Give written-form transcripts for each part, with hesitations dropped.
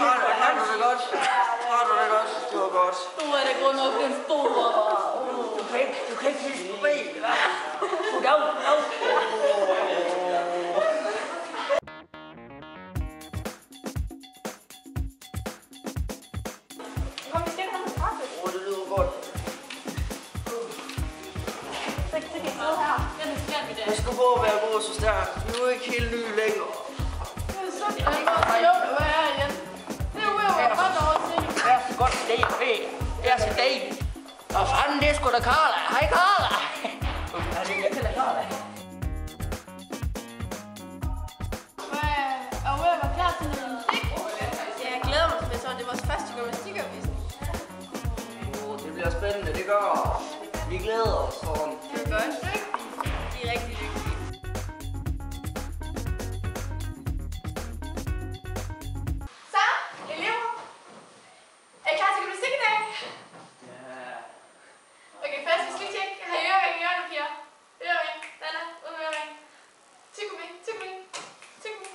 Har du det godt? Har du det godt? Det var godt. Nu er det godt nok en stor. Du kan ikke lyse forbi. Kom, vi skal have noget kaffe. Det lyder godt. Så kan I sidde her. Ja, det skal vi da. Jeg skal prøve at være god så stærk. Vi er jo ikke helt nye længere. Det er godt så jo, du er her igen. Det er jo godt over til. Det er så godt det er fedt. Det er så dejligt. Og fanden, det er sgu da Carla. Hej Carla. Jeg kender Carla. Er du ved at være klar til noget musik? Ja, jeg glæder mig til det. Det er vores første gymnastikopvisning. Det bliver spændende, det gør. Vi glæder os for dem. Det er godt. De er rigtig lykkelige. Så, elever. Er I klar til gymnastik i dag? Ja. Okay, først skal vi lige tjekke. Har I ørering i ørerne, piger? Ørering. Nana, ud med ørering. Tyggegummi, tyggegummi, tyggegummi.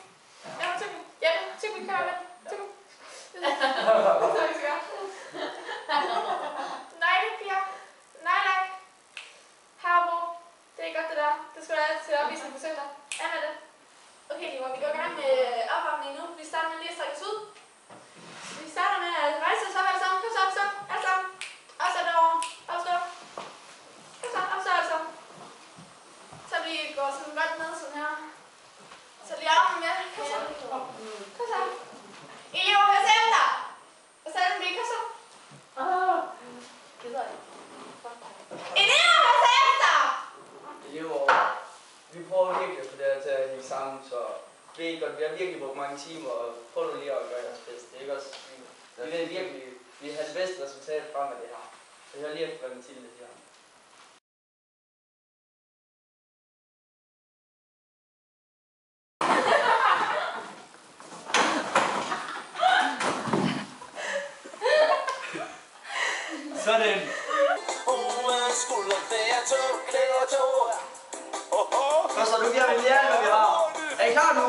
Ja, tyggegummi. Ja, tyggegummi, kør med. Tyggegummi. Det er så, vi skal gøre. Nej, det piger. Nej. Harbo. Det er godt det der. Det skal du have til opvisning på søndag. Er med det? Okay, Liv, vi går i gang med opvarmning nu. Vi starter med lige at strække os ud. Vi starter med at rejse os op alle sammen. Kom så op, så. Alle sammen. Og så derovre. Op, stå. Kom så, op, så alle sammen. Så vi går sådan godt ned sådan her. Så lige armen med. Kom så. Kom så. Elever, hør selv der. Og så er den kom så. Gider jeg. Elever, hør selv der. Elever, vi prøver virkelig at få det her til at hænge sammen, så det er godt. Vi har virkelig brugt mange timer, og prøv nu lige at gøre jeres bedste. Det er ikke også? Vi vil virkelig, vi har det bedste resultat frem af det her. Så jeg har lige efter Mathilde her. Sådan. Hvad så, nu giver vi lige alt, hvad vi har. Er I klar nu?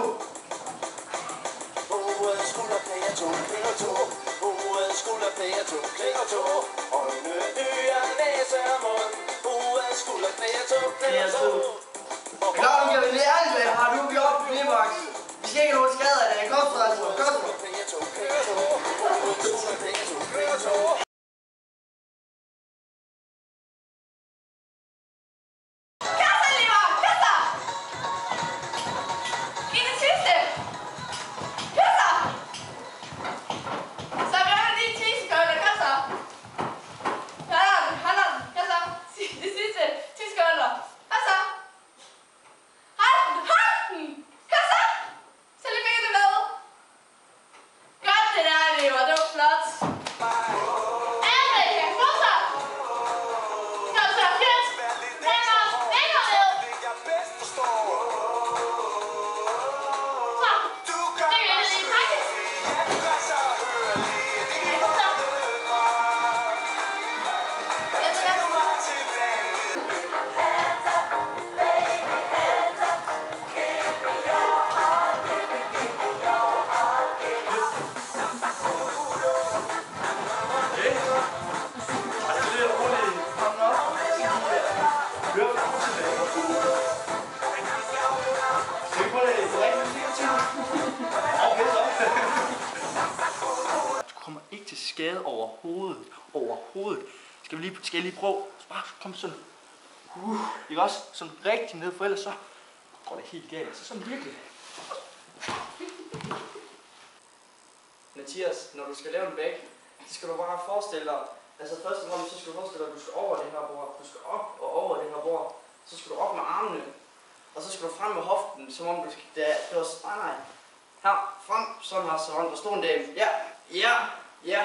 Klar, nu giver vi lige alt, hvad vi har. Nu er vi oppe på Klimaks. Vi skal ikke have nogen skader i dag. Kom så, altså. Kom så. Skade overhovedet. Skal jeg lige prøve? Bare kom sådan. Ikke også? Sådan rigtig ned, for ellers så går det helt galt. Så sådan virkelig. Mathias, når du skal lave en bæk, så skal du bare forestille dig, altså først og fremmest, så skal du forestille dig, at du skal over det her bord. Du skal op og over det her bord. Så skal du op med armene. Og så skal du frem med hoften, som om du skal, det var så, nej. Her, frem, sådan her, så der stod en dame. Ja.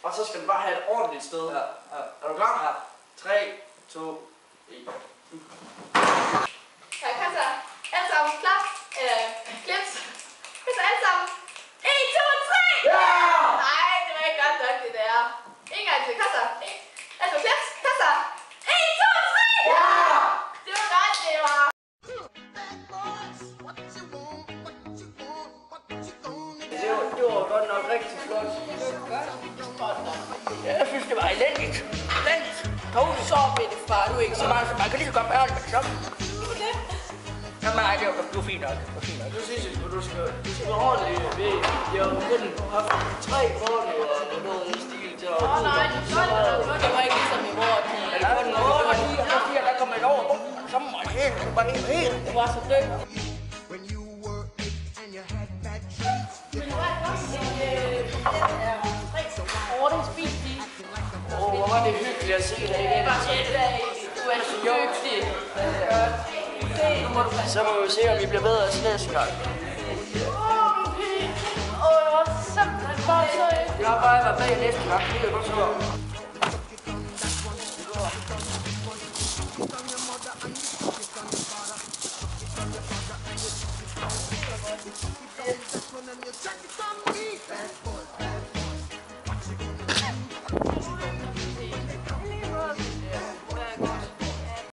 Og så skal du bare have et ordentligt sted. Ja. Er du klar? Ja. 3, 2, 1. Ja, kom så. Alle sammen klar. Klips. Kom så alle sammen. 1, 2, 3! Ja! Nej, det var ikke godt nok det der. En gang til. Kom så. Altså klips. Kom så. 1, 2, 3! Ja! Det var godt, det var. Det var godt. godt nok rigtig flot. Ja, jeg synes, det var elendigt. Elendigt. Totally. Så ved det, far. Du er ikke Så man kan lige så godt bære det med det samme. Jamen, nej, det var fint nok. Det var fint nok. Du synes, at du skal ordentligt ved. Jeg har kun haft 3 måneder eller noget i stil til at... nej, det var ikke ligesom i mor. Er det kun noget? Der kom et over. Så må man helt. Det var helt. Det var så dødt. When you were 8 and you had bad dreams. Men nu er det også ordensbil. Hvor var det hyggeligt at se dig igen. Du er så dygtig. Så må vi se, om vi bliver bedre til næste gang. Jeg var simpelthen bare så ikke. Jeg har bare været bag næste gang. Det kan jeg godt høre. That's when them you check it on me. Bad boy.